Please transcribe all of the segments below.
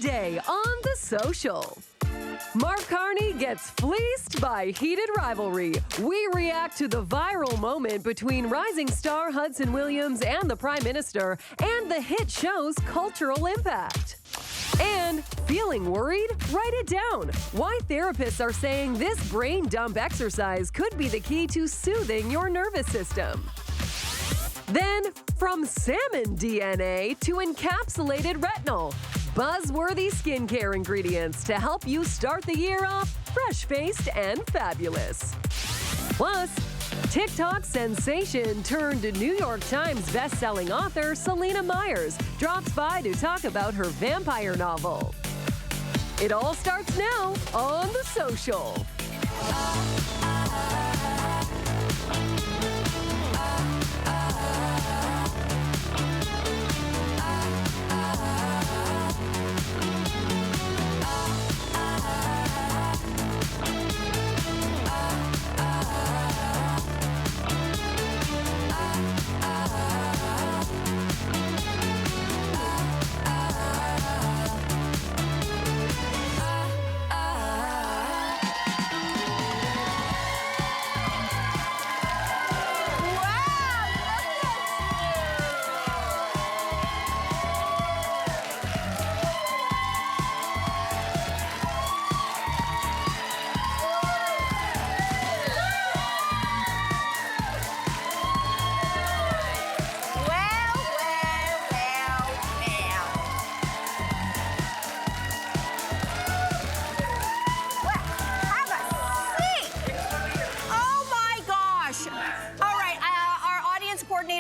Today on The Social. Mark Carney gets fleeced by heated rivalry. We react to the viral moment between rising star Hudson Williams and the Prime Minister and the hit show's cultural impact. And feeling worried? Write it down. Why therapists are saying this brain dump exercise could be the key to soothing your nervous system. Then, from salmon DNA to encapsulated retinol, buzzworthy skincare ingredients to help you start the year off fresh-faced and fabulous. Plus, TikTok sensation turned New York Times best-selling author Celina drops by to talk about her vampire novel. It all starts now on The Social.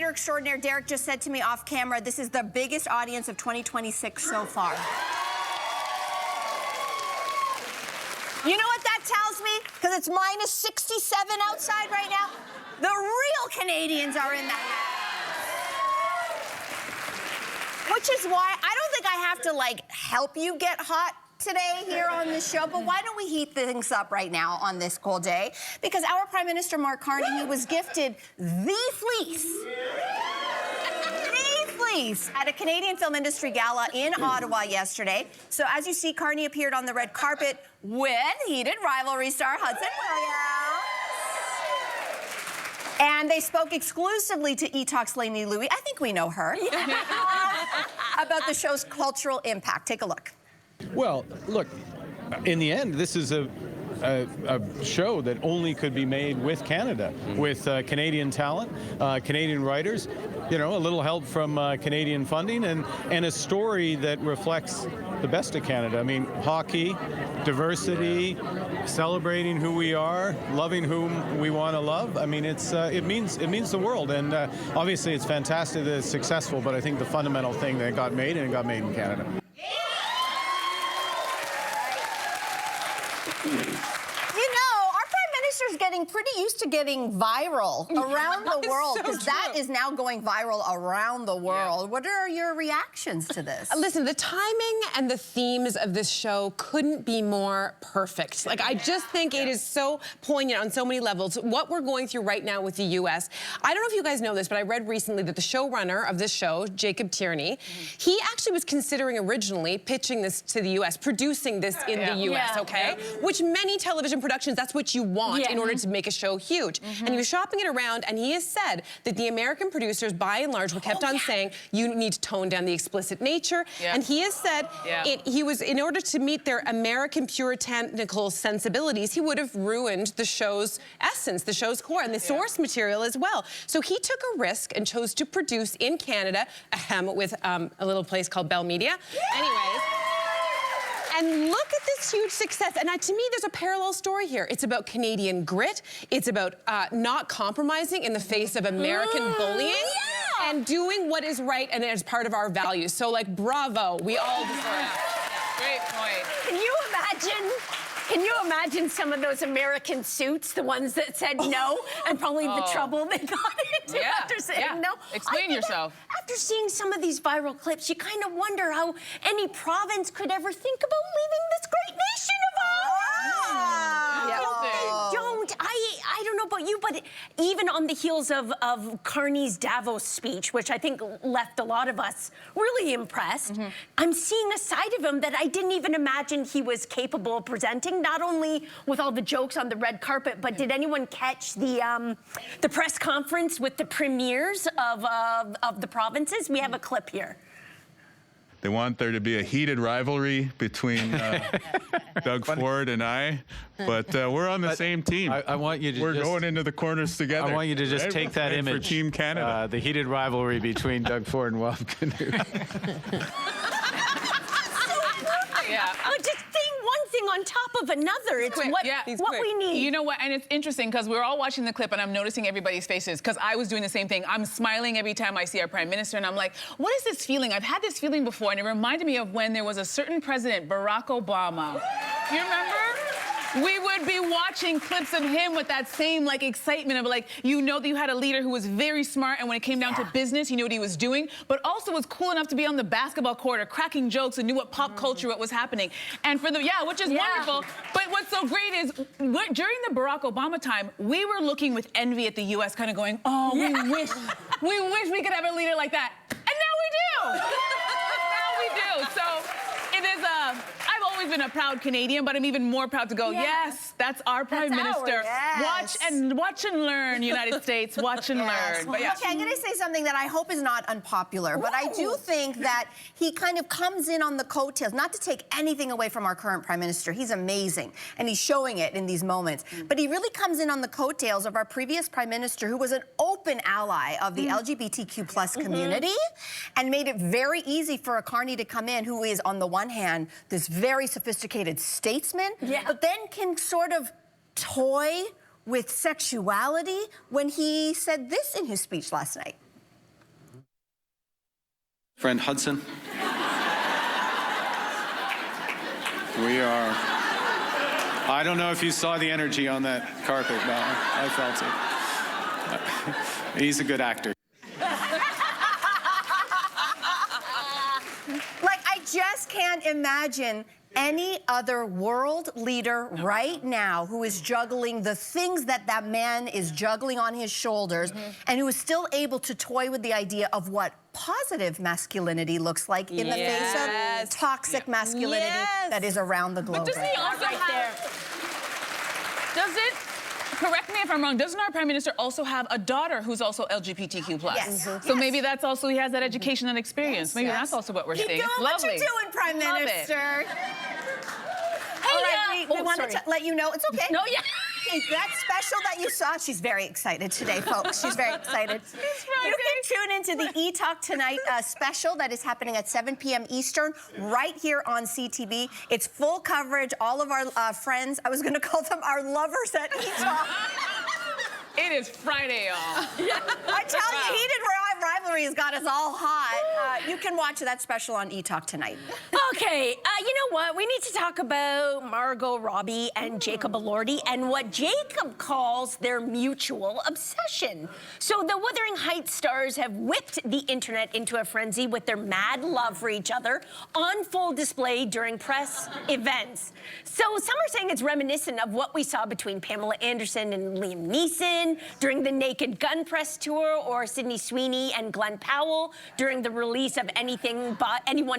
Extraordinaire Derek just said to me off camera, this is the biggest audience of 2026 so far. You know what that tells me? Because it's minus 67 outside right now. The real Canadians are in the house. Which is why I don't think I have to, like, help you get hot today here on this show, but why don't we heat things up right now on this cold day? Because our Prime Minister, Mark Carney, he was gifted the fleece at a Canadian film industry gala in Ottawa yesterday. So as you see, Carney appeared on the red carpet with heated rivalry star Hudson Williams. And they spoke exclusively to E-Talk's Lainey Louie, I think we know her, about the show's cultural impact. Take a look. Well, look, in the end, this is a show that only could be made with Canada, with Canadian talent, Canadian writers, you know, a little help from Canadian funding, and a story that reflects the best of Canada. I mean, hockey, diversity, celebrating who we are, loving whom we want to love. I mean, it means the world, and obviously it's fantastic that it's successful, but I think the fundamental thing that it got made in Canada. Getting pretty used to getting viral around the world, because that is now going viral around the world. Yeah. What are your reactions to this? Listen, the timing and the themes of this show couldn't be more perfect. Like, I just think it is so poignant on so many levels. What we're going through right now with the U.S. I don't know if you guys know this, but I read recently that the showrunner of this show, Jacob Tierney, he actually was considering originally pitching this to the U.S., producing this in the U.S., okay? Which many television productions, that's what you want in order to make a show huge. And he was shopping it around, and he has said that the American producers, by and large, were kept on saying, you need to tone down the explicit nature. And he has said he was, in order to meet their American puritanical sensibilities, he would have ruined the show's essence, the show's core, and the source material as well. So he took a risk and chose to produce in Canada, with a little place called Bell Media. Anyways. And look at this huge success. And to me, there's a parallel story here. It's about Canadian grit. It's about not compromising in the face of American bullying and doing what is right and as part of our values. So, like, bravo. We all deserve it. Great point. Can you imagine? Can you imagine some of those American suits, the ones that said no, and probably the trouble they got into after saying no? Explain yourself. After seeing some of these viral clips, you kind of wonder how any province could ever think about leaving this great nation of ours. They don't. I don't know about you, but even on the heels of Carney's Davos speech, which I think left a lot of us really impressed, I'm seeing a side of him that I didn't even imagine he was capable of presenting, not only with all the jokes on the red carpet, but did anyone catch the press conference with the premiers of the provinces? We have a clip here. They want there to be a heated rivalry between Doug Ford and I, but we're on the same team. I want you to We're going into the corners together. I want you to just take that for image. Team Canada. The heated rivalry between Doug Ford and Rob Canoe. Yeah. But just one thing on top of another. It's what we need. You know what? And it's interesting because we're all watching the clip and I'm noticing everybody's faces because I was doing the same thing. I'm smiling every time I see our Prime Minister and I'm like, what is this feeling? I've had this feeling before and it reminded me of when there was a certain president, Barack Obama. You remember? We would be watching clips of him with that same excitement of you know that you had a leader who was very smart and when it came down to business, he knew what he was doing, but also was cool enough to be on the basketball court or cracking jokes and knew what pop culture, what was happening. And for the, which is wonderful. But what's so great is during the Barack Obama time, we were looking with envy at the US kind of going, oh, we wish we could have a leader like that. And now we do. Now we do. So it is I've always been a proud Canadian, but I'm even more proud to go, yes, that's our Prime Minister. Watch and learn, United States. Watch and learn. But Okay, I'm going to say something that I hope is not unpopular, but I do think that he kind of comes in on the coattails, not to take anything away from our current Prime Minister. He's amazing, and he's showing it in these moments. But he really comes in on the coattails of our previous Prime Minister, who was an open ally of the LGBTQ plus community, and made it very easy for a Carney to come in, who is, on the one hand, this very sophisticated statesman, but then can sort of toy with sexuality when he said this in his speech last night. Friend Hudson, we are... I don't know if you saw the energy on that carpet, but I felt it. He's a good actor. I just can't imagine any other world leader right now who is juggling the things that that man is juggling on his shoulders and who is still able to toy with the idea of what positive masculinity looks like in the face of toxic masculinity that is around the globe. But does he also does it, correct me if I'm wrong, doesn't our Prime Minister also have a daughter who's also LGBTQ+? Yes. So maybe that's also, he has that education and experience. Maybe that's also what we're seeing. Keep doing what you're doing, Prime Minister. All right, we wanted to let you know, it's okay. No, That special that you saw, she's very excited today, folks. She's very excited. You can tune into the E-Talk Tonight special that is happening at 7 p.m. Eastern right here on CTV. It's full coverage. All of our friends, I was going to call them our lovers at E-Talk. It is Friday, y'all. I tell you, heated rivalry has got us all hot. You can watch that special on E-Talk Tonight. Okay, you know what? We need to talk about Margot, Robbie, and Jacob Elordi and what Jacob calls their mutual obsession. So the Wuthering Heights stars have whipped the internet into a frenzy with their mad love for each other on full display during press events. So some are saying it's reminiscent of what we saw between Pamela Anderson and Liam Neeson during the Naked Gun press tour, or Sydney Sweeney and Glenn Powell during the release of Anyone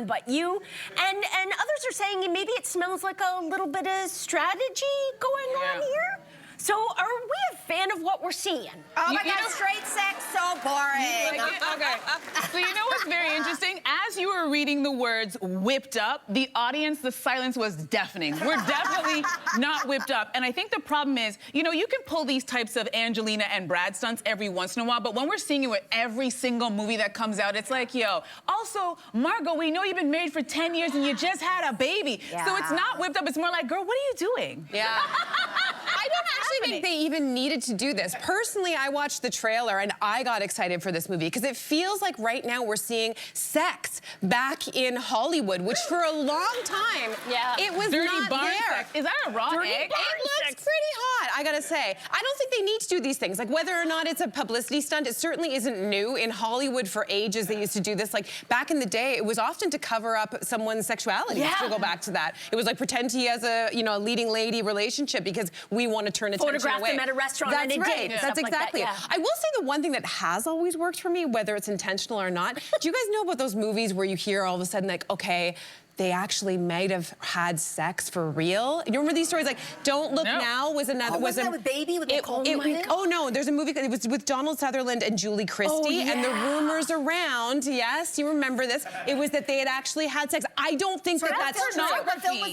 But You. And others are saying maybe it smells like a little bit of strategy going on here. So are we a fan of what we're seeing? Oh my God, straight sex, so boring. Okay. So you know what's very interesting? As you were reading the words whipped up, the audience, the silence was deafening. We're definitely not whipped up. And I think the problem is, you know, you can pull these types of Angelina and Brad stunts every once in a while, but when we're seeing it with every single movie that comes out, it's like, yo, also, Margot, we know you've been married for 10 years and you just had a baby. So it's not whipped up, it's more like, girl, what are you doing? Yeah. I don't actually think they even needed to do this. Personally, I watched the trailer and I got excited for this movie because it feels like right now we're seeing sex back in Hollywood, which for a long time, it was not there. Sex. Is that a raw egg? It looks pretty hot, I gotta say. I don't think they need to do these things. Like whether or not it's a publicity stunt, it certainly isn't new. In Hollywood for ages, they used to do this. Like back in the day, it was often to cover up someone's sexuality, to go back to that. It was like pretend he has a, you know, a leading lady relationship because we want to turn attention away. Photograph them at a restaurant on a date. That's Stuff exactly like it. that, I will say the one thing that has always worked for me, whether it's intentional or not, do you guys know about those movies where you hear all of a sudden, like, okay, they actually might have had sex for real? You remember these stories? Like, Don't Look Now was another. Wasn't that with Baby with Nicole Kidman? Oh no, there's a movie. It was with Donald Sutherland and Julie Christie, and the rumors around. Yes, you remember this? It was that they had actually had sex. I don't think that's true.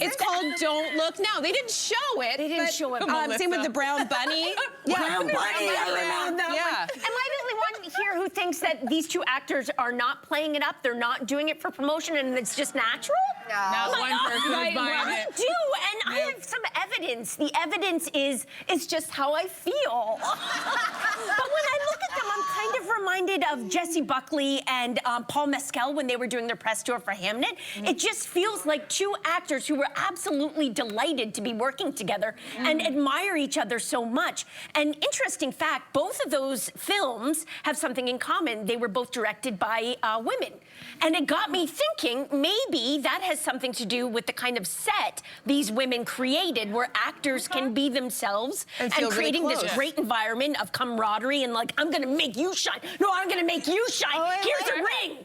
It's called Don't Look Now. They didn't show it. They didn't show it. Same with the Brown Bunny. Brown Bunny, I remember that one. Am I the only one here who thinks that these two actors are not playing it up? They're not doing it for promotion, and it's just natural? No. Not one person is buying I it. do, and I have some evidence. The evidence is just how I feel. But when I look at them, I'm kind of reminded of Jessie Buckley and Paul Mescal when they were doing their press tour for Hamnet. It just feels like two actors who were absolutely delighted to be working together and admire each other so much. And interesting fact, both of those films have something in common. They were both directed by women. And it got me thinking, maybe that has something to do with the kind of set these women created, where actors can be themselves and creating this great environment of camaraderie and like, I'm gonna make you shine. No, I'm gonna make you shine. Here's a ring.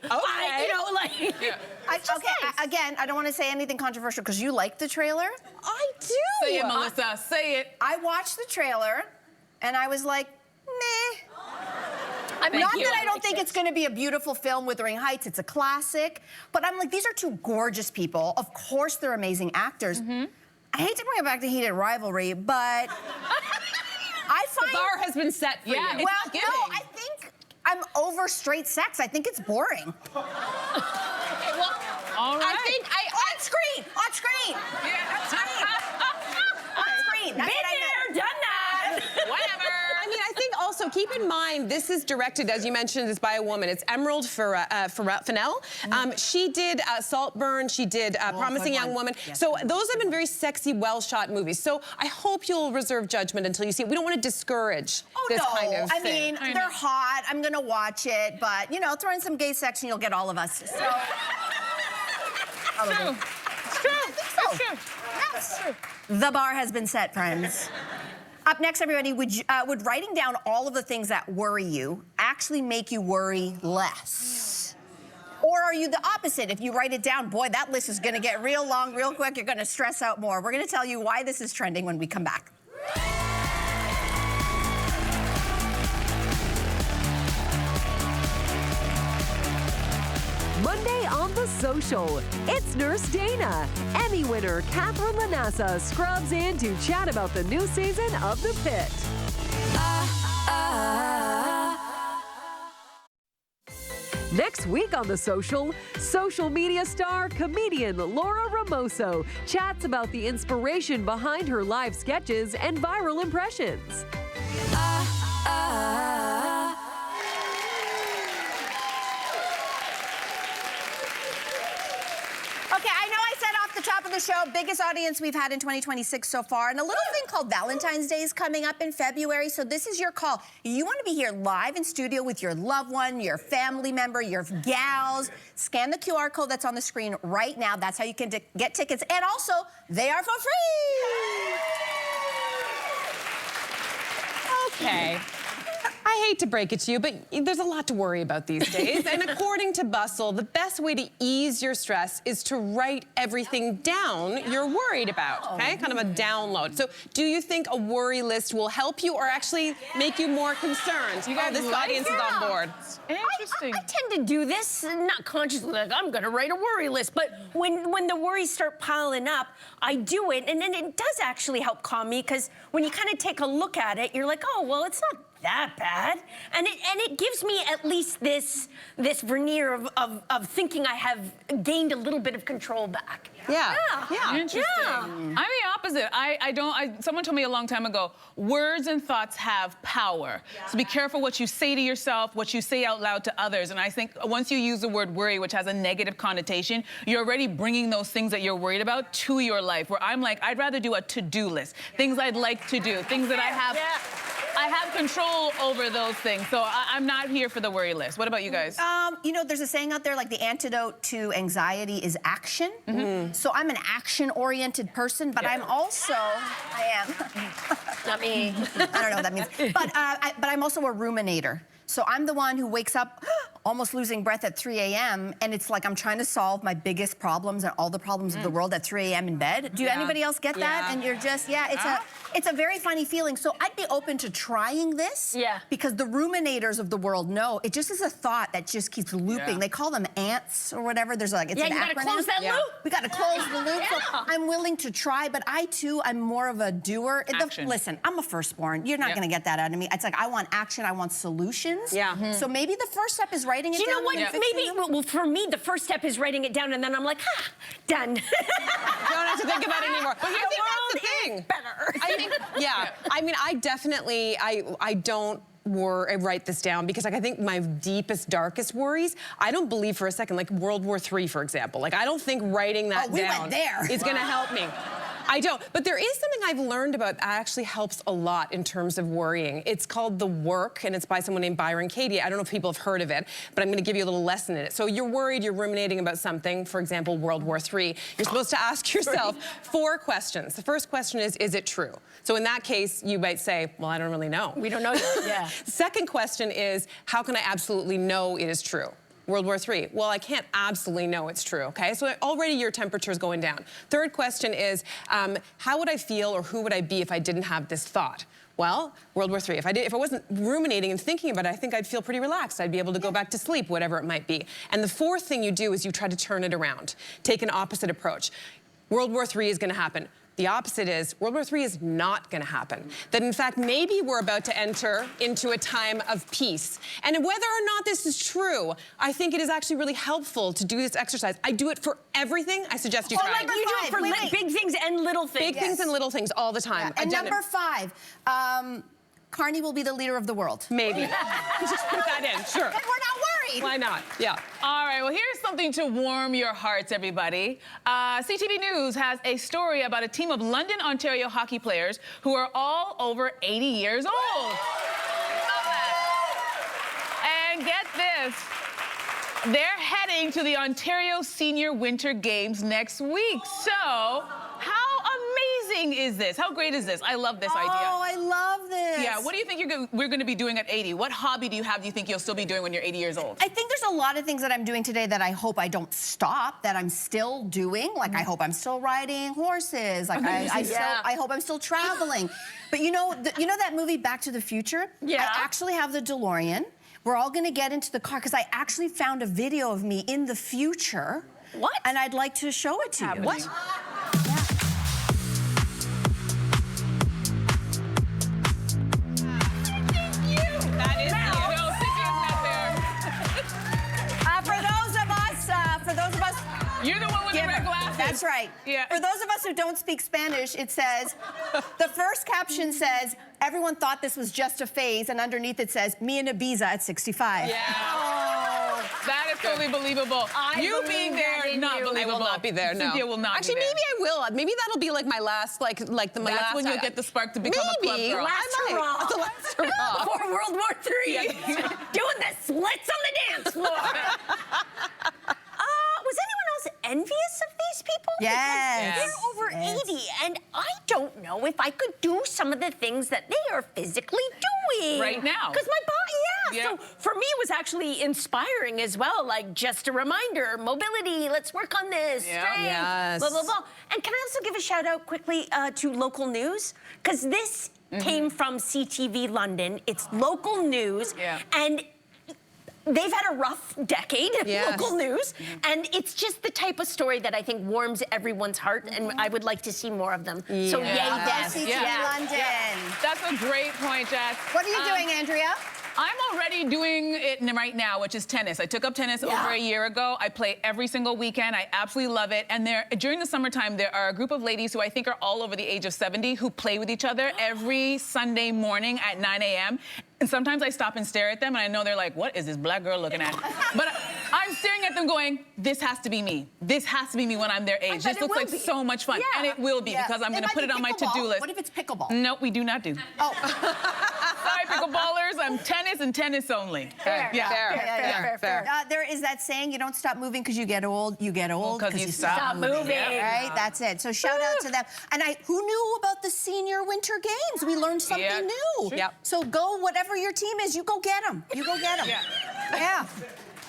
Again, I don't want to say anything controversial because you like the trailer. I do. Say it, Melissa. Say it. I watched the trailer, and I was like, meh. Not that I don't think it's going to be a beautiful film, Wuthering Heights. It's a classic. But I'm like, these are two gorgeous people. Of course, they're amazing actors. I hate to bring it back to Heated Rivalry, but I find... The bar has been set for you. Well, no, I think I'm over straight sex. I think it's boring. All right. I think on screen. Yeah. On screen. That's what I meant. Done that. Whatever. I mean, I think also keep in mind this is directed, as you mentioned, is by a woman. It's Emerald Fennell. She did Saltburn. She did Promising Young Woman. Yes. So those have been very sexy, well-shot movies. So I hope you'll reserve judgment until you see it. We don't want to discourage this kind of thing. I mean, they're hot. I'm gonna watch it, but you know, throw in some gay sex and you'll get all of us. So. It's true. It's true. It's true. Yes. The bar has been set, friends. Up next, everybody, would writing down all of the things that worry you actually make you worry less? Or are you the opposite? If you write it down, boy, that list is gonna get real long, real quick. You're gonna stress out more. We're gonna tell you why this is trending when we come back. Monday on The Social, it's Nurse Dana. Emmy winner Catherine Lanassa scrubs in to chat about the new season of The Pit. Next week on The Social, social media star, comedian Laura Ramoso chats about the inspiration behind her live sketches and viral impressions. Okay, I know I said off the top of the show, biggest audience we've had in 2026 so far, and a little thing called Valentine's Day is coming up in February, so this is your call. You want to be here live in studio with your loved one, your family member, your gals. Scan the QR code that's on the screen right now. That's how you can get tickets, and also, they are for free! Okay. I hate to break it to you, but there's a lot to worry about these days. And according to Bustle, the best way to ease your stress is to write everything down you're worried about, okay? Kind of a download. So do you think a worry list will help you or actually make you more concerned? This audience is on board. Interesting. I tend to do this, not consciously, like I'm gonna write a worry list, but when the worries start piling up, I do it, and then it does actually help calm me, because when you kind of take a look at it, you're like, oh, well, it's not that bad, and it gives me at least this veneer of thinking I have gained a little bit of control back. Yeah. Interesting. Yeah. I'm the opposite. Someone told me a long time ago, words and thoughts have power. So be careful what you say to yourself, what you say out loud to others. And I think once you use the word worry, which has a negative connotation, you're already bringing those things that you're worried about to your life, where I'm like, I'd rather do a to-do list, things I'd like to do, things that I have I have control over those things, so I'm not here for the worry list. What about you guys? You know, there's a saying out there, like, the antidote to anxiety is action. So I'm an action-oriented person, but I'm also, I am. Not me. I don't know what that means. But I'm also a ruminator. So I'm the one who wakes up almost losing breath at 3 a.m. and it's like I'm trying to solve my biggest problems and all the problems of the world at 3 a.m. in bed. Do anybody else get that? And you're just, it's a very funny feeling. So I'd be open to trying this. Because the ruminators of the world know it just is a thought that just keeps looping. They call them ants or whatever. There's like, it's an acronym. You gotta close that loop. We gotta close the loop. So I'm willing to try, but I too, I'm more of a doer. Listen, I'm a firstborn. You're not gonna get that out of me. It's like, I want action, I want solutions. So maybe the first step is writing it down. You know what? Maybe, well, for me, the first step is writing it down, and then I'm like, done. Don't have to think about it anymore. But I think that's the thing. Better. I think, I mean, I definitely, I don't write this down because, like, I think my deepest, darkest worries, I don't believe for a second, like World War III, for example. Like, I don't think writing that down is going to help me. I don't. But there is something I've learned about that actually helps a lot in terms of worrying. It's called The Work, and it's by someone named Byron Katie. I don't know if people have heard of it, but I'm going to give you a little lesson in it. So you're worried, you're ruminating about something, for example, World War III. You're supposed to ask yourself 4 questions. The first question is it true? So in that case, you might say, well, I don't really know. We don't know yet. The second question is, how can I absolutely know it is true? World War III. Well, I can't absolutely know it's true, okay? So already your temperature is going down. Third question is, how would I feel or who would I be if I didn't have this thought? Well, World War III. If I wasn't ruminating and thinking about it, I think I'd feel pretty relaxed. I'd be able to go back to sleep, whatever it might be. And the fourth thing you do is you try to turn it around. Take an opposite approach. World War III is going to happen. The opposite is World War III is not going to happen. That, in fact, maybe we're about to enter into a time of peace. And whether or not this is true, I think it is actually really helpful to do this exercise. I do it for everything. I suggest you try it. You do it for big things and little things. Big things and little things all the time. And number 5, Carney will be the leader of the world. Maybe. Just put that in, sure. And we're not worried. Why not? Yeah. All right, well, here's something to warm your hearts, everybody. CTV News has a story about a team of London, Ontario hockey players who are all over 80 years old. Love that. And get this. They're heading to the Ontario Senior Winter Games next week. So, how amazing is this? How great is this? I love this idea. Oh, I love this. Yeah, what do you think we're going to be doing at 80? What hobby do you you think you'll still be doing when you're 80 years old? I think there's a lot of things that I'm doing today that I hope I don't stop, that I'm still doing. Like, I hope I'm still riding horses. Like, I hope I'm still traveling. But you know that movie Back to the Future? Yeah. I actually have the DeLorean. We're all gonna get into the car because I actually found a video of me in the future. What? And I'd like to show it to you. What? That is For those of us. You're the one with the red glasses. That's right. Yeah. For those of us who don't speak Spanish, it says, the first caption says, everyone thought this was just a phase, and underneath it says, me in Ibiza at 65. Yeah. Oh, that is totally believable. You being there, not believable. I will not be there, no. Cynthia will not Actually, be there. maybe I will. Maybe that'll be like my last, my That's last. when you'll get the spark to become a club girl. Last hurrah. The last hurrah. Before World War III. Doing the splits on the dance floor. Was anyone else envious of these people? Yes. Because they're over 80, and I don't know if I could do some of the things that they are physically doing. Right now. Because my body, So for me, it was actually inspiring as well. Like, just a reminder, mobility, let's work on this. Strength, Yes. blah, blah, blah. And can I also give a shout out quickly to local news? Because this came from CTV London. It's local news. And they've had a rough decade, local news, and it's just the type of story that I think warms everyone's heart, and I would like to see more of them. So yay, them. CTV London. That's a great point, Jess. What are you doing, Andrea? I'm already doing it right now, which is tennis. I took up tennis over a year ago. I play every single weekend. I absolutely love it. And during the summertime, there are a group of ladies who I think are all over the age of 70 who play with each other every Sunday morning at 9 a.m. And sometimes I stop and stare at them, and I know they're like, what is this black girl looking at? But I'm staring at them going, this has to be me. This has to be me when I'm their age. This looks like so much fun. And it will be, because I'm going to put it on my to-do list. What if it's pickleball? No, we do not do. Oh. Sorry, pickleballers. I'm tennis and tennis only. Fair. Fair. There is that saying, you don't stop moving because you get old. You get old because you stop moving. Right? That's it. So shout out to them. And who knew about the senior winter games? We learned something new. Yep. So go, whatever your team is, you go get them. You go get them. Yeah.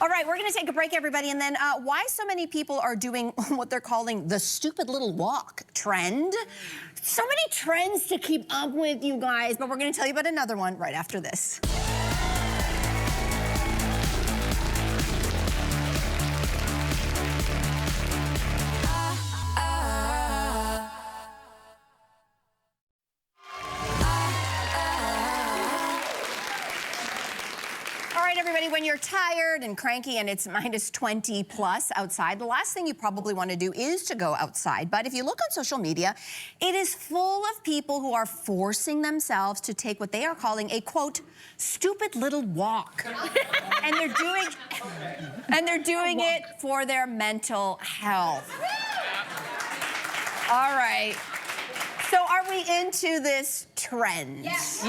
All right, we're going to take a break, everybody, and then why so many people are doing what they're calling the stupid little walk trend. So many trends to keep up with, you guys, but we're going to tell you about another one right after this. Everybody, when you're tired and cranky and it's minus 20 plus outside, the last thing you probably want to do is to go outside. But if you look on social media, it is full of people who are forcing themselves to take what they are calling a, quote, stupid little walk. and they're doing it for their mental health. All right. So are we into this trend? Yes,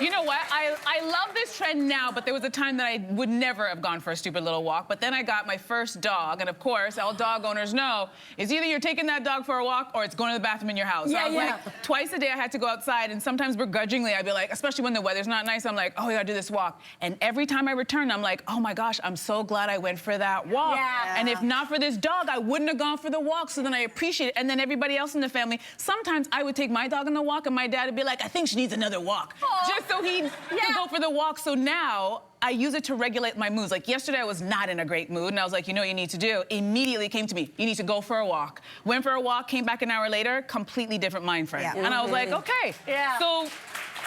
you know what? I love this trend now, but there was a time that I would never have gone for a stupid little walk. But then I got my first dog, and of course, all dog owners know, is either you're taking that dog for a walk or it's going to the bathroom in your house. So I was like, twice a day I had to go outside, and sometimes begrudgingly I'd be like, especially when the weather's not nice, I'm like, oh, I gotta do this walk. And every time I return, I'm like, oh my gosh, I'm so glad I went for that walk. Yeah. And if not for this dog, I wouldn't have gone for the walk. So then I appreciate it. And then everybody else in the family, sometimes I would take my dog on the walk, and my dad would be like, I think she needs another walk. Aww. Just so he could go for the walk. So now I use it to regulate my moods. Like yesterday I was not in a great mood, and I was like, you know what you need to do? Immediately came to me, you need to go for a walk. Went for a walk, came back an hour later, completely different mind frame. Yeah. And I was like, okay. Yeah. So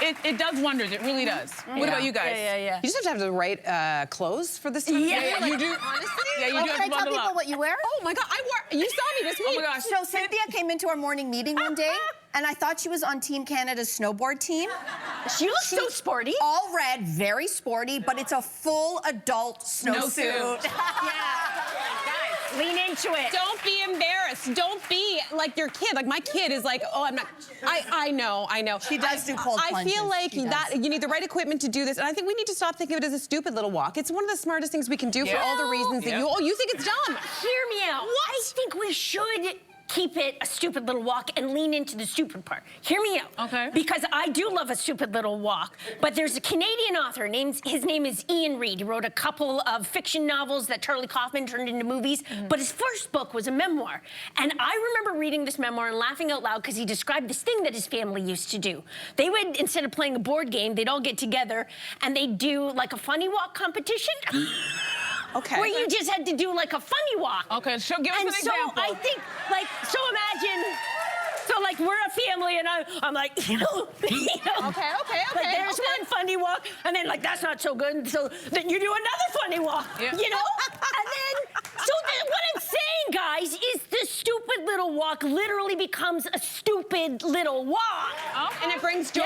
it does wonders, it really does. What about you guys? Yeah. You just have to have the right clothes for this time. Yeah, you do. Honestly? Yeah, you do Can have I to tell bundle people up. what you wear? Oh my God, you saw me this week. Oh my gosh. So Cynthia came into our morning meeting one day, and I thought she was on Team Canada's snowboard team. She looks so sporty. All red, very sporty, but it's a full adult snowsuit. Guys, lean into it. Don't be embarrassed. Don't be like your kid. Like my kid is like, oh, I'm not. I know. She does do cold I plunges. feel like She does. that you need the right equipment to do this, and I think we need to stop thinking of it as a stupid little walk. It's one of the smartest things we can do for all the reasons that you think it's dumb. Hear me out. I think we should keep it a stupid little walk and lean into the stupid part. Hear me out. Okay. Because I do love a stupid little walk, but there's a Canadian author, his name is Ian Reid. He wrote a couple of fiction novels that Charlie Kaufman turned into movies, but his first book was a memoir. And I remember reading this memoir and laughing out loud because he described this thing that his family used to do. They would, instead of playing a board game, they'd all get together and they'd do like a funny walk competition. Okay. Where you just had to do like a funny walk. Okay, so give us an example. And so I think, like, so imagine, so like we're a family and I'm like, you know. Okay. But there's one funny walk and then like, that's not so good. And so then you do another funny walk, you know? And then, so then what I'm saying, guys, is this stupid little walk literally becomes a stupid little walk. And it brings joy.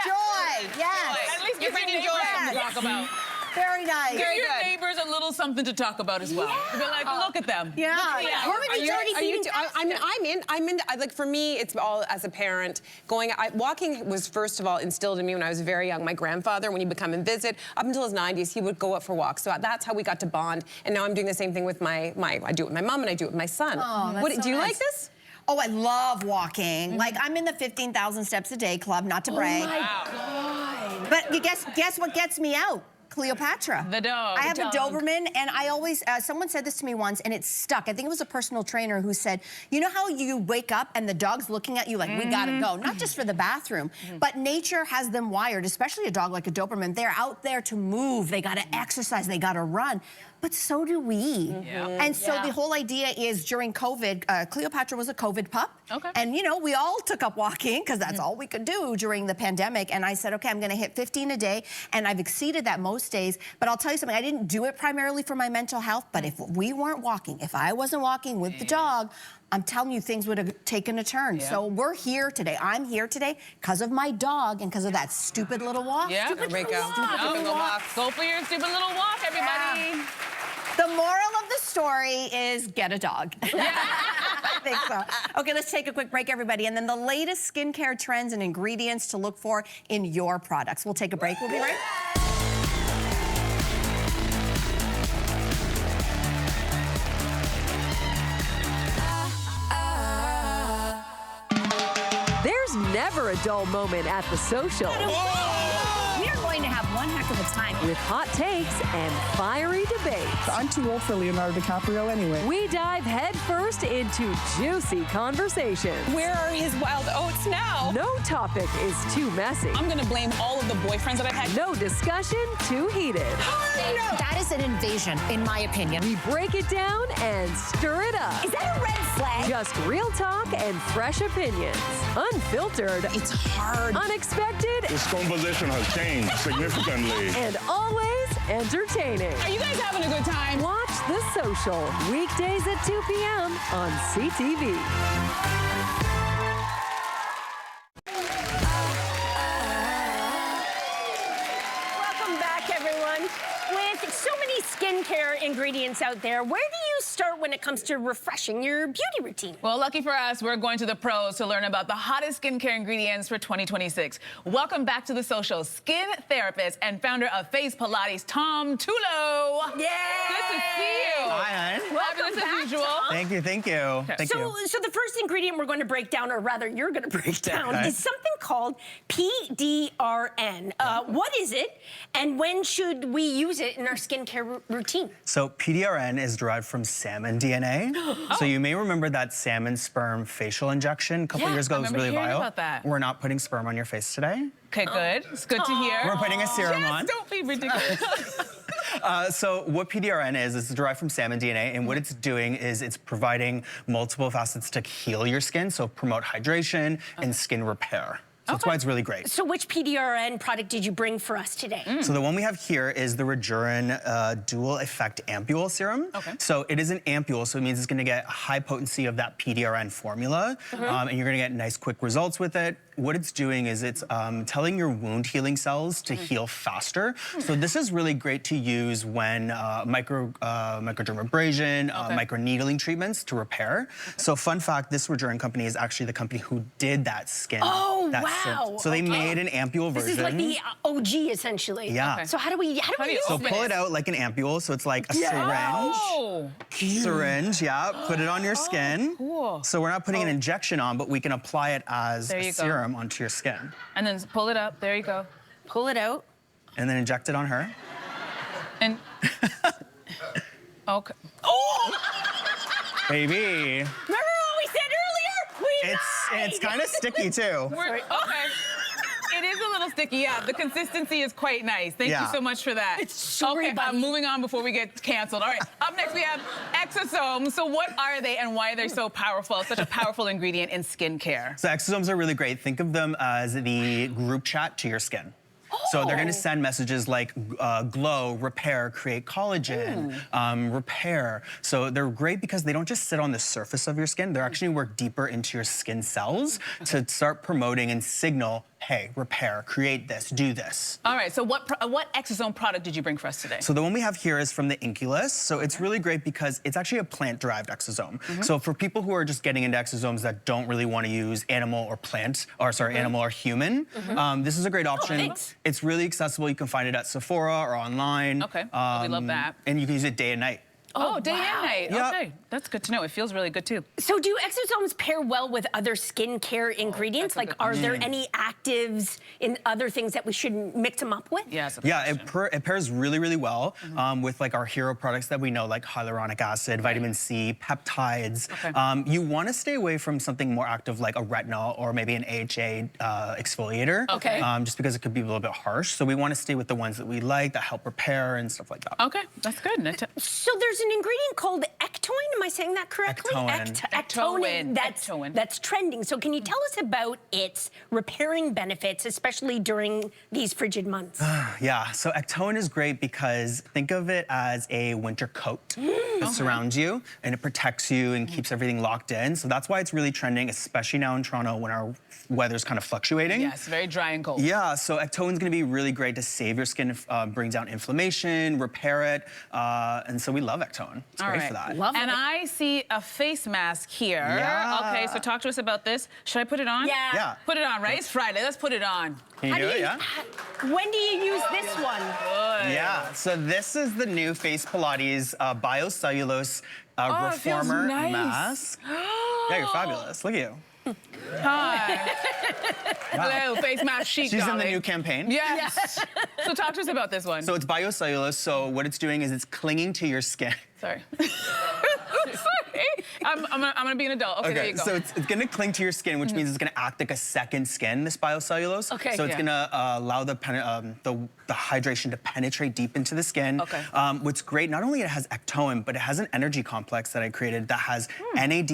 Joy, yes. At least You're give bringing your joy. neighbors something to talk about. Very nice. Give your neighbors a little something to talk about as well. Be like, look at them. I'm in. Like for me, it's all as a parent. Walking was first of all instilled in me when I was very young. My grandfather, when he would come and visit, up until his 90s, he would go out for walks. So that's how we got to bond. And now I'm doing the same thing with I do it with my mom and I do it with my son. Oh, that's so do you nice. like this? Oh, I love walking. Like, I'm in the 15,000 steps a day club, not to brag. Oh my God. But you guess what gets me out? Cleopatra. The dog. I have a Doberman, and I always, someone said this to me once, and it stuck. I think it was a personal trainer who said, you know how you wake up and the dog's looking at you like, we gotta go, not just for the bathroom, but nature has them wired, especially a dog like a Doberman. They're out there to move, they gotta exercise, they gotta run. But so do we. And so the whole idea is during COVID, Cleopatra was a COVID pup. Okay. And you know, we all took up walking because that's all we could do during the pandemic. And I said, okay, I'm gonna hit 15 a day. And I've exceeded that most days. But I'll tell you something, I didn't do it primarily for my mental health, but if we weren't walking, if I wasn't walking with the dog, I'm telling you, things would have taken a turn. So we're here today. I'm here today because of my dog and because of that stupid little walk. Yeah. Stupid There we little go. walk. Stupid little walk. Go for your stupid little walk, everybody. The moral of the story is get a dog. I think so. Okay, let's take a quick break, everybody. And then the latest skincare trends and ingredients to look for in your products. We'll take a break. We'll be right back. There's never a dull moment at The Social. We're going to have one heck of a time. With hot takes and fiery debates. I'm too old for Leonardo DiCaprio anyway. We dive headfirst into juicy conversations. Where are his wild oats now? No topic is too messy. I'm gonna blame all of the boyfriends that I've had. No discussion too heated. That is an invasion, in my opinion. We break it down and stir it up. Is that a red flag? Just real talk and fresh opinions. Unfiltered. It's hard. Unexpected. This conversation has changed significantly. And always entertaining. Are you guys having a good time? Watch The Social, weekdays at 2 p.m. on CTV. Welcome back, everyone. With so many skincare ingredients out there, where do you start when it comes to refreshing your beauty routine? Well, lucky for us, we're going to the pros to learn about the hottest skincare ingredients for 2026. Welcome back to The Social, skin therapist and founder of Face Pilates, Tom Tulo. Yay! Good to see you. Hi, hon. Fabulous as usual. Thank you, thank you. Thank you. So the first ingredient we're going to break down, or rather you're going to break down, is something called PDRN. What is it, and when should we use it in our skincare routine? So PDRN is derived from salmon DNA. So you may remember that salmon sperm facial injection a couple years ago. It was really hearing viral. about that. We're not putting sperm on your face today. Okay, good. It's good to hear. We're putting a serum Jess, on. don't be ridiculous. So what PDRN is it's derived from salmon DNA, and what it's doing is it's providing multiple facets to heal your skin, so promote hydration and skin repair. So that's why it's really great. So which PDRN product did you bring for us today? So the one we have here is the Rejurin Dual Effect Ampule Serum. Okay. So it is an ampule, so it means it's gonna get high potency of that PDRN formula, and you're gonna get nice quick results with it. What it's doing is it's telling your wound healing cells to heal faster. So this is really great to use when microdermabrasion, microneedling treatments to repair. So fun fact, this Rejurin company is actually the company who did that skin. Oh, that wow. So they made an ampule version. This is like the OG, essentially. Yeah. Okay. So how do we use So this? pull it out like an ampule, so it's like a syringe, yeah, put it on your skin. Cool. So we're not putting an injection on, but we can apply it as a serum onto your skin. And then pull it up, there you go. Pull it out. And then inject it on her. And, okay. Baby. Remember what we said earlier? We lied. It's kind of sticky too. Okay. It is a little sticky, yeah. The consistency is quite nice. Thank you so much for that. It's sorry, Okay, I'm moving on before we get canceled. All right, up next we have exosomes. So what are they and why are they so powerful? Such a powerful ingredient in skincare. So exosomes are really great. Think of them as the group chat to your skin. So they're going to send messages like glow, repair, create collagen, repair. So they're great because they don't just sit on the surface of your skin. They actually work deeper into your skin cells to start promoting and signal, hey, repair, create this, do this. All right, so what exosome product did you bring for us today? So the one we have here is from the Inculus. So it's really great because it's actually a plant-derived exosome. So for people who are just getting into exosomes that don't really want to use animal or animal or human, this is a great option. Thanks. It's really accessible. You can find it at Sephora or online. Okay, we love that. And you can use it day and night. Oh, day and night. Yep. Okay, that's good to know. It feels really good too. So do exosomes pair well with other skincare ingredients? Like, are there any actives in other things that we should mix them up with? Yes. Yeah, it pairs really, really well with like our hero products that we know, like hyaluronic acid, vitamin C, peptides. You want to stay away from something more active like a retinol or maybe an AHA exfoliator. Just because it could be a little bit harsh. So we want to stay with the ones that we like that help repair and stuff like that. Okay, that's good. So there's an ingredient called ectoin. Am I saying that correctly? Ectoin. Ectoin. That's trending. So can you tell us about its repairing benefits, especially during these frigid months? Yeah, so ectoin is great because think of it as a winter coat that surrounds you and it protects you and keeps everything locked in. So that's why it's really trending, especially now in Toronto when our weather's kind of fluctuating. Yes, very dry and cold. Yeah, so ectoin's gonna be really great to save your skin, bring down inflammation, repair it, and so we love ectoin. It's great for that. Love And I see a face mask here. Yeah. Okay, so talk to us about this. Should I put it on? Yeah. Put it on, right? It's Friday. Let's put it on. Can you do it? Yeah. When do you use this one? Good. Yeah. So this is the new Face Pilates biocellulose Oh, it feels reformer nice. mask. Yeah, you're fabulous. Look at you. Hi. Hello, face mask chic, She's in the darling. new campaign. Yes. So talk to us about this one. So it's biocellulose. So what it's doing is it's clinging to your skin. Sorry. Sorry. I'm gonna be an adult. Okay, there you go. So it's gonna cling to your skin, which means it's gonna act like a second skin, this biocellulose. Okay. So it's Yeah. gonna allow the hydration to penetrate deep into the skin. Okay. What's great, not only it has ectoin, but it has an energy complex that I created that has NAD+,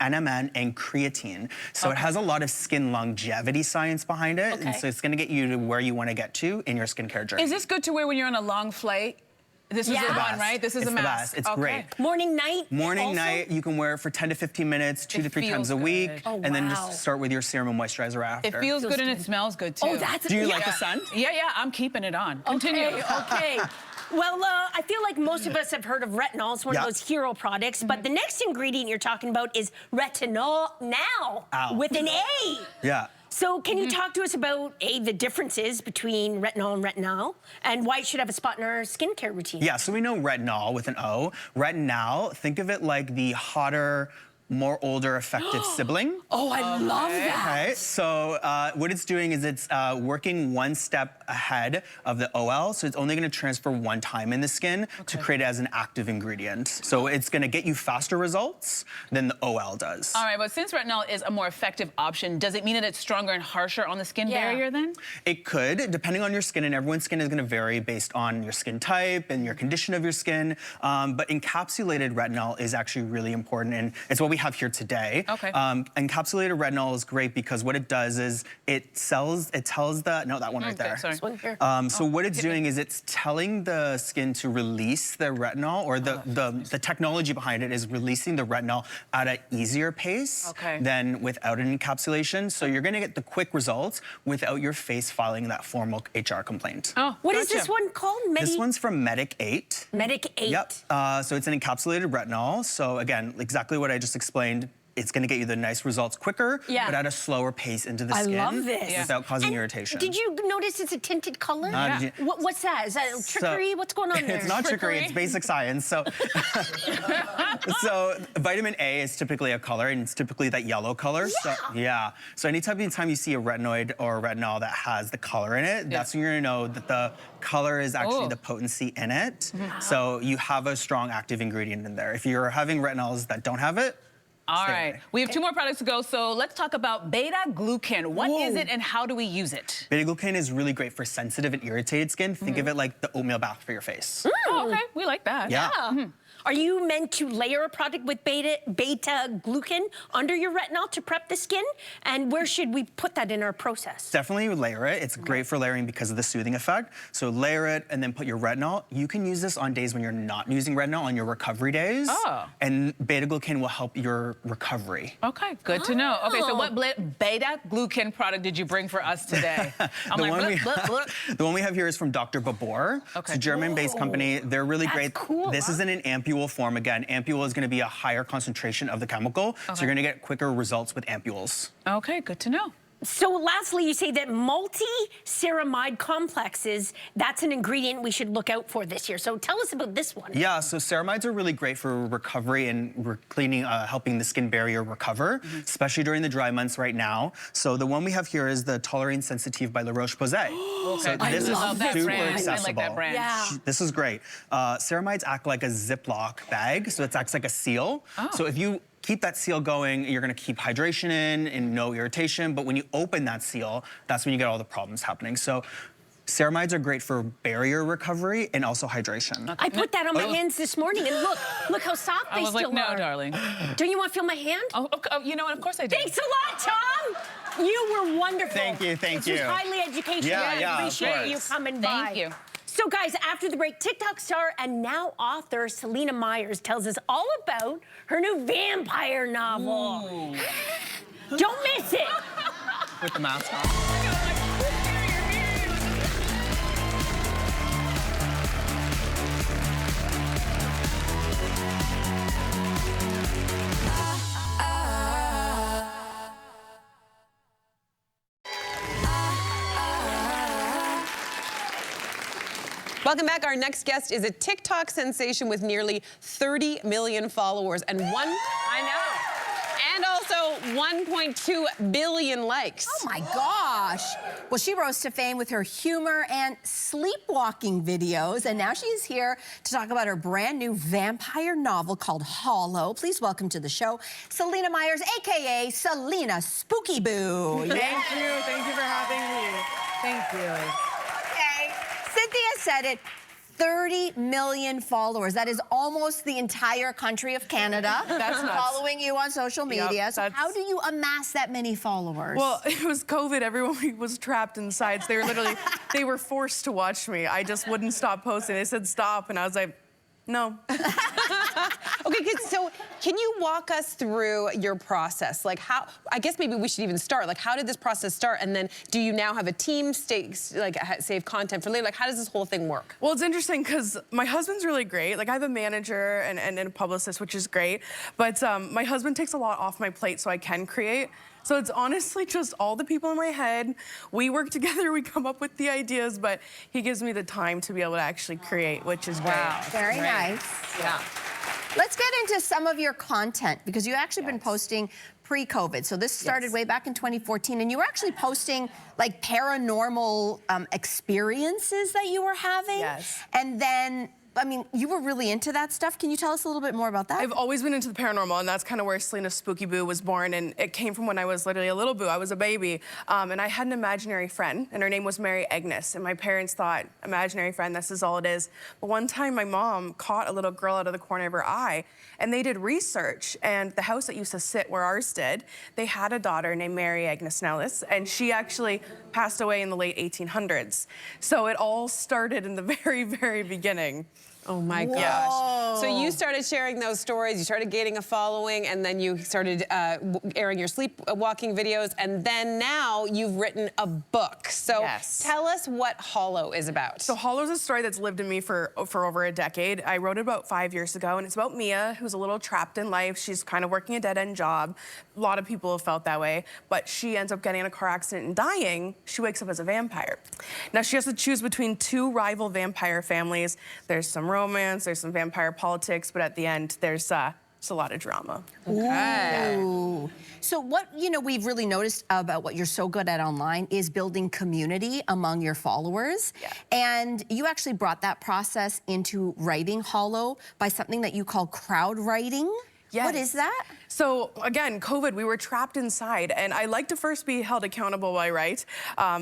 NMN, and creatine. So it has a lot of skin longevity science behind it. Okay. And so it's gonna get you to where you wanna get to in your skincare journey. Is this good to wear when you're on a long flight? This is Yeah. the The one, best. right? This is It's a the mask. best. It's Okay. great. Morning, night? Morning, also? night, you can wear it for 10 to 15 minutes, 2 to 3 times a feels week, good. Oh, and then wow. just start with your serum and moisturizer after. It feels good and it smells good too. Oh, that's Do you like the scent? Yeah, I'm keeping it on. Continue. Okay. Well, I feel like most of us have heard of retinol. It's one of those hero products. But the next ingredient you're talking about is retinol now with an A. Yeah. So can you talk to us about, the differences between retinol and retinol and why it should have a spot in our skincare routine? Yeah, so we know retinol with an O. Retinol, think of it like the hotter, more older, effective sibling. Oh, I love that. Okay, so what it's doing is it's working one step ahead of the OL, so it's only gonna transfer one time in the skin to create it as an active ingredient. So it's gonna get you faster results than the OL does. All right, but since retinol is a more effective option, does it mean that it's stronger and harsher on the skin barrier then? It could, depending on your skin, and everyone's skin is gonna vary based on your skin type and your condition of your skin. But encapsulated retinol is actually really important, and it's what we have here today. Okay. Encapsulated retinol is great because what it does is it tells the, no, that one right there. Sorry. This one here. So what it's doing is it's telling the skin to release the retinol, or the technology behind it is releasing the retinol at an easier pace than without an encapsulation. So you're gonna get the quick results without your face filing that formal HR complaint. Oh, What is this one called? This one's from Medic 8. Medic 8. Yep. So it's an encapsulated retinol. So again, exactly what I just explained. It's going to get you the nice results quicker, but at a slower pace into the skin. I love this. Without causing irritation. Did you notice it's a tinted color? did you- What's that? Is that trickery? What's going on there? It's not trickery, it's basic science. So, so vitamin A is typically a color, and it's typically that yellow color. So anytime you see a retinoid or a retinol that has the color in it, that's when you're gonna know that the color is actually the potency in it. So you have a strong active ingredient in there. If you're having retinols that don't have it, all right, we have 2 more products to go, so let's talk about beta-glucan. What is it and how do we use it? Beta-glucan is really great for sensitive and irritated skin. Think of it like the oatmeal bath for your face. Oh, okay, we like that. Yeah. Are you meant to layer a product with beta-glucan under your retinol to prep the skin? And where should we put that in our process? Definitely layer it. It's great for layering because of the soothing effect. So layer it and then put your retinol. You can use this on days when you're not using retinol, on your recovery days. Oh. And beta-glucan will help your recovery. Okay, good to know. Okay, so what beta-glucan product did you bring for us today? I'm The like, one we have here is from Dr. Babor. Okay. It's a German-based company. They're really great. Cool. This is in an ampule form. Again, ampule is going to be a higher concentration of the chemical, so you're going to get quicker results with ampules. Okay, good to know. So lastly, you say that multi-ceramide complexes, that's an ingredient we should look out for this year. So tell us about this one. Yeah, so ceramides are really great for recovery and cleaning, helping the skin barrier recover, especially during the dry months right now. So the one we have here is the Tolerine Sensitive by La Roche-Posay. Okay. So this is super brand. accessible. I like that brand. Yeah. This is great. Ceramides act like a Ziploc bag, so it acts like a seal. So if you keep that seal going, you're gonna keep hydration in and no irritation, but when you open that seal, that's when you get all the problems happening. So ceramides are great for barrier recovery and also hydration. I put that on my hands this morning, and look how soft they I was still like, no, are. darling. Don't you want to feel my hand? Oh, you know what? Of course I do. Thanks a lot, Tom. You were wonderful. Thank you. This was highly educational. Yeah, I appreciate you coming by. Thank you. So guys, after the break, TikTok star and now author Celina Myers tells us all about her new vampire novel. Don't miss it. With the mask on. Welcome back. Our next guest is a TikTok sensation with nearly 30 million followers and and also 1.2 billion likes. Oh my gosh. Well, she rose to fame with her humor and sleepwalking videos, and now she's here to talk about her brand new vampire novel called Hollow. Please welcome to the show, Celina Myers, AKA Celina Spookyboo. Thank you for having me. Thank you. Okay, Cynthia said it. 30 million followers. That is almost the entire country of Canada. That's nuts. Following you on social media. Yep, so how do you amass that many followers? Well, it was COVID. Everyone was trapped inside. So they were literally, they were forced to watch me. I just wouldn't stop posting. They said stop, and I was like, no. Okay, so can you walk us through your process? Like how, I guess maybe we should even start. Like how did this process start? And then do you now have a team save content for later? Like how does this whole thing work? Well, it's interesting because my husband's really great. Like I have a manager and a publicist, which is great. But my husband takes a lot off my plate so I can create. So it's honestly just all the people in my head. We work together, we come up with the ideas, but he gives me the time to be able to actually create, which is great. Very nice. Yeah. Let's get into some of your content, because you've actually been posting pre-COVID. So this started way back in 2014, and you were actually posting like paranormal experiences that you were having. Yes. And then, I mean, you were really into that stuff. Can you tell us a little bit more about that? I've always been into the paranormal, and that's kind of where Celina Spookyboo was born, and it came from when I was literally a little boo. I was a baby, and I had an imaginary friend, and her name was Mary Agnes, and my parents thought, imaginary friend, this is all it is. But one time, my mom caught a little girl out of the corner of her eye, and they did research, and the house that used to sit where ours did, they had a daughter named Mary Agnes Nellis, and she actually passed away in the late 1800s. So it all started in the very, very beginning. Oh my gosh. So you started sharing those stories, you started gaining a following, and then you started airing your sleepwalking videos, and then now you've written a book. So tell us what Hollow is about. So Hollow is a story that's lived in me for over a decade. I wrote it about 5 years ago, and it's about Mia, who's a little trapped in life. She's kind of working a dead-end job. A lot of people have felt that way, but she ends up getting in a car accident and dying. She wakes up as a vampire. Now she has to choose between two rival vampire families. There's some romance, there's some vampire politics, but at the end, there's a lot of drama. Okay. Ooh. So what, we've really noticed about what you're so good at online is building community among your followers. Yeah. And you actually brought that process into writing Hollow by something that you call crowd writing. Yes. What is that? So again, COVID, we were trapped inside, and I like to first be held accountable while I write.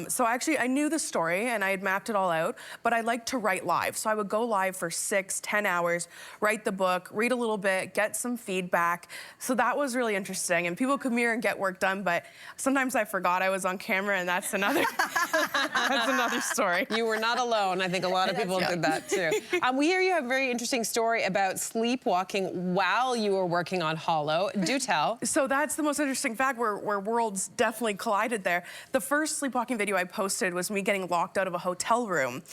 So actually, I knew the story and I had mapped it all out, but I like to write live. So I would go live for 6-10 hours, write the book, read a little bit, get some feedback. So that was really interesting, and people come here and get work done, but sometimes I forgot I was on camera, and that's another, that's another story. You were not alone. I think a lot of people did that too. We hear you have a very interesting story about sleepwalking while you were working on Hollow. Do tell. So that's the most interesting fact where worlds definitely collided there. The first sleepwalking video I posted was me getting locked out of a hotel room,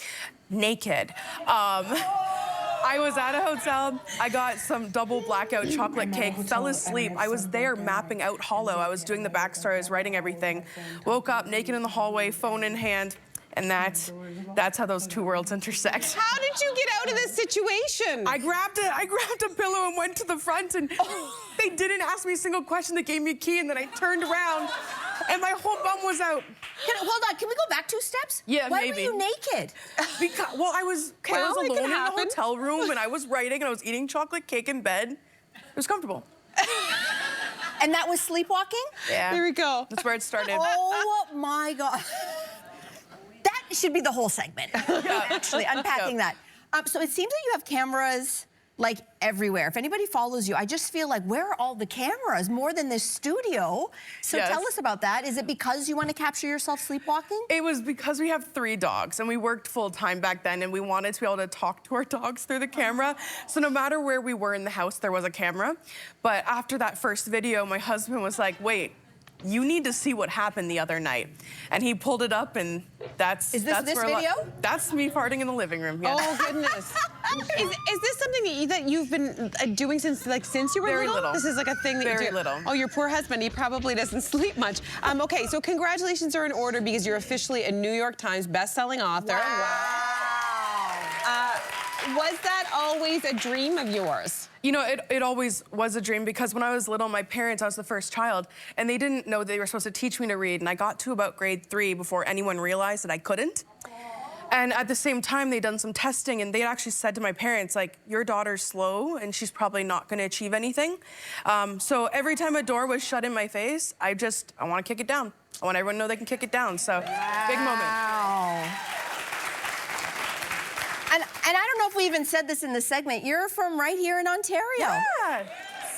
naked. I was at a hotel, I got some double blackout chocolate cake, fell asleep. I was there mapping out Hollow. I was doing the backstory, I was writing everything. Woke up naked in the hallway, phone in hand, and that's how those two worlds intersect. How did you get out of this situation? I grabbed a pillow and went to the front, and they didn't ask me a single question. They gave me a key, and then I turned around, and my whole bum was out. Hold on, can we go back 2 steps? Yeah, Why maybe. were you naked? Because, well, I was alone in the hotel room, and I was writing, and I was eating chocolate cake in bed. It was comfortable. And that was sleepwalking? Yeah. There we go. That's where it started. Oh my God. That should be the whole segment, actually, unpacking that. So it seems that you have cameras like everywhere. If anybody follows you, I just feel like, where are all the cameras? More than this studio. So tell us about that. Is it because you want to capture yourself sleepwalking? It was because we have 3 dogs, and we worked full time back then, and we wanted to be able to talk to our dogs through the camera. So no matter where we were in the house, there was a camera. But after that first video, my husband was like, wait, you need to see what happened the other night. And he pulled it up, and that's Is this video? That's me farting in the living room, yes. Oh, goodness. Is this something that you've been doing since you were Very little. This is like a thing that you do? Very little. Oh, your poor husband, he probably doesn't sleep much. Okay, so congratulations are in order because you're officially a New York Times best-selling author. Wow. Was that always a dream of yours? You know, it always was a dream because when I was little, my parents, I was the first child, and they didn't know they were supposed to teach me to read, and I got to about grade 3 before anyone realized that I couldn't. And at the same time, they'd done some testing, and they actually said to my parents, like, your daughter's slow, and she's probably not going to achieve anything. So every time a door was shut in my face, I want to kick it down. I want everyone to know they can kick it down. So, big moment. And I don't know if we even said this in the segment. You're from right here in Ontario. Yeah.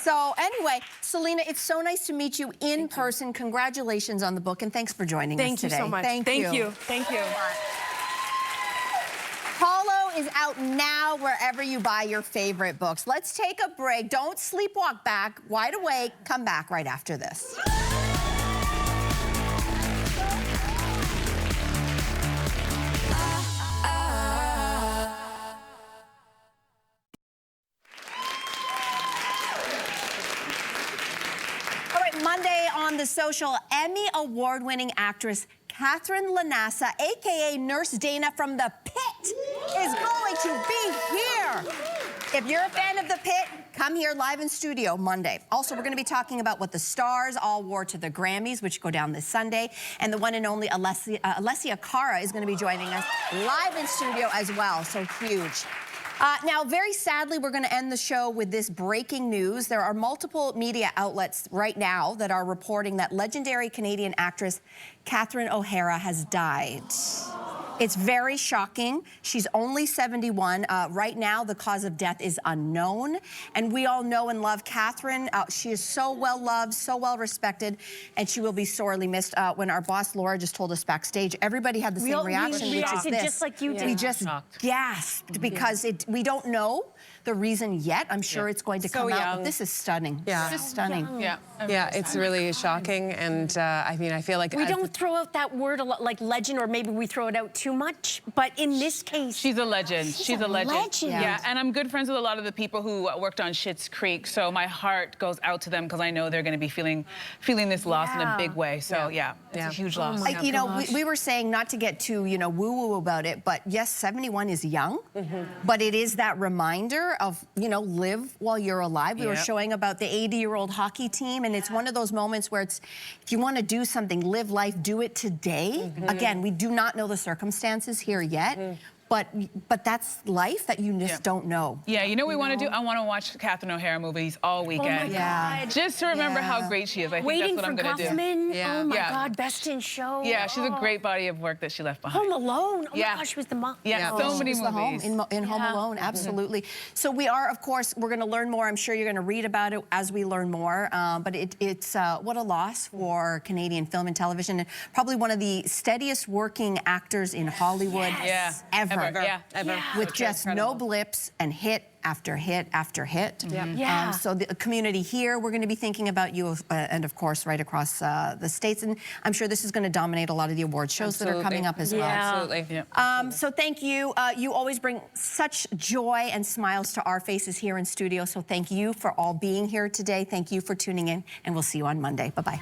So anyway, Celina, it's so nice to meet you in person. Congratulations on the book, and thanks for joining us today. Thank you so much. Thank you. Thank you. Paulo is out now wherever you buy your favorite books. Let's take a break. Don't sleepwalk back. Wide awake. Come back right after this. All right, Monday on The Social, Emmy award-winning actress Catherine Lanassa, a.k.a. Nurse Dana from The Pit, is going to be here. If you're a fan of The Pit, come here live in studio Monday. Also, we're going to be talking about what the stars all wore to the Grammys, which go down this Sunday. And the one and only Alessia Cara is going to be joining us live in studio as well, so huge. Now, very sadly, we're going to end the show with this breaking news. There are multiple media outlets right now that are reporting that legendary Canadian actress Catherine O'Hara has died. It's very shocking. She's only 71. Right now, the cause of death is unknown. And we all know and love Catherine. She is so well loved, so well respected, and she will be sorely missed. When our boss, Laura, just told us backstage, everybody had the same reaction, which is this. Just like you did. We just gasped because we don't know the reason yet. I'm sure it's going to come out, but this is stunning. Yeah. This is stunning. Yeah, it's really shocking, and I mean, I feel like we don't throw out that word a lot, like legend, or maybe we throw it out too much. But in this case, she's a legend. She's a legend. Yeah, and I'm good friends with a lot of the people who worked on Schitt's Creek, so my heart goes out to them because I know they're going to be feeling this loss in a big way. So it's a huge loss. Like, you know, we were saying not to get too, you know, woo-woo about it, but yes, 71 is young, but it is that reminder of, you know, live while you're alive. We were showing about the 80-year-old hockey team, and it's one of those moments where it's, if you want to do something, live life, do it today. Again, we do not know the circumstances here yet. But that's life that you just don't know. Yeah, you know what we want to do? I want to watch Catherine O'Hara movies all weekend. Oh my God. Just to remember how great she is. I think that's what I'm going to do. Oh my God, Best in Show. Yeah, she's a great body of work that she left behind. Home Alone. Oh my gosh, she was the mom. Yeah, so many movies. In Home Alone, absolutely. So we are, of course, we're going to learn more. I'm sure you're going to read about it as we learn more. But it's what a loss for Canadian film and television, and probably one of the steadiest working actors in Hollywood ever. With just no blips and hit after hit after hit. So the community here, we're going to be thinking about you, and of course, right across the states. And I'm sure this is going to dominate a lot of the award shows that are coming up as well. Absolutely. So thank you. You always bring such joy and smiles to our faces here in studio. So thank you for all being here today. Thank you for tuning in, and we'll see you on Monday. Bye-bye.